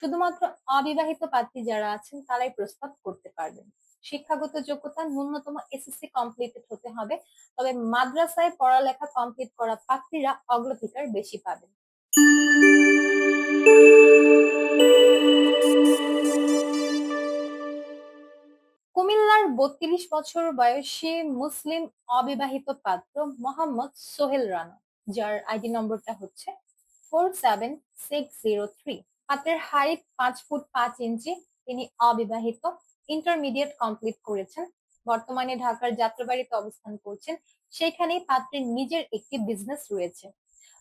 শুধুমাত্র অবিবাহিত প্রার্থী যারা আছেন তারাই প্রস্তাব করতে পারবেন। শিক্ষাগত যোগ্যতা ন্যূনতম এসএসসি কমপ্লিটেড হতে হবে, তবে মাদ্রাসায় পড়ালেখা কমপ্লিট করা প্রার্থীরা অগ্রাধিকার বেশি পাবেন। কুমিল্লার ৩২ বছর বয়সী মুসলিম অবিবাহিত পাত্র মোহাম্মদ সোহেল রানা, যার আইডি নম্বরটা হচ্ছে 47603। পাত্রের হাইট 5 ফুট 5 ইঞ্চি। তিনি অবিবাহিত, ইন্টারমিডিয়েট কমপ্লিট করেছেন। বর্তমানে ঢাকার যাত্রাবাড়িতে অবস্থান করছেন। সেখানেই পাত্রের নিজের একটি বিজনেস রয়েছে।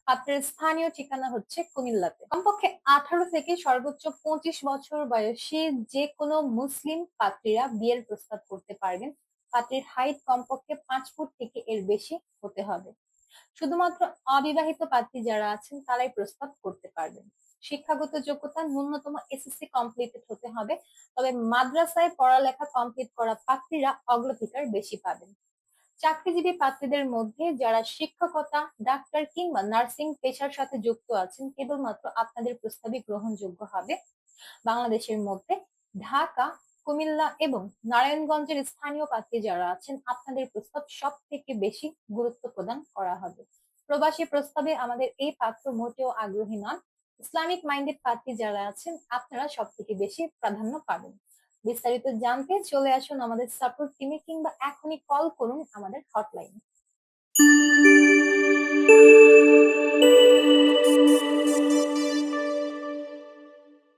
পাত্রের স্থানীয় ঠিকানা হচ্ছে কুমিল্লাতে। কমপক্ষে 18 থেকে সর্বোচ্চ 25 বছর বয়সী যে কোনো মুসলিম পাত্রীরা বিয়ের প্রস্তাব করতে পারবেন। পাত্রীর হাইট কমপক্ষে 5 ফুট থেকে এর বেশি হতে হবে। শুধুমাত্র অবিবাহিত প্রার্থী যারা আছেন তারাই প্রস্তাব করতে পারবেন। শিক্ষাগত যোগ্যতা ন্যূনতম এসএসসি কমপ্লিটেড হতে হবে, তবে মাদ্রাসায় পড়ালেখা কমপ্লিট করা প্রার্থীরা অগ্রাধিকার বেশি পাবেন। চাকরিজীবী প্রার্থীদের মধ্যে যারা শিক্ষকতা, ডাক্তার কিংবা নার্সিং পেশার সাথে যুক্ত আছেন কেবলমাত্র আপনাদের প্রস্তাবই গ্রহণযোগ্য হবে। বাংলাদেশের মধ্যে ঢাকা, কুমিল্লা এবং নারায়ণগঞ্জের স্থানীয় প্রার্থী যারা আছেন আপনাদের প্রস্তাব সব থেকে বেশি গুরুত্ব প্রদান করা হবে। প্রবাসী প্রস্তাবে আমাদের এই পাত্র মোটেও আগ্রহী নন। ইসলামিক মাইন্ডেড প্রার্থী যারা আছেন আপনারা সব থেকে বেশি প্রাধান্য পাবেন। বিস্তারিত জানতে চলে আসুন আমাদের সাপোর্ট টিমে কিংবা এখনই কল করুন আমাদের হটলাইনে।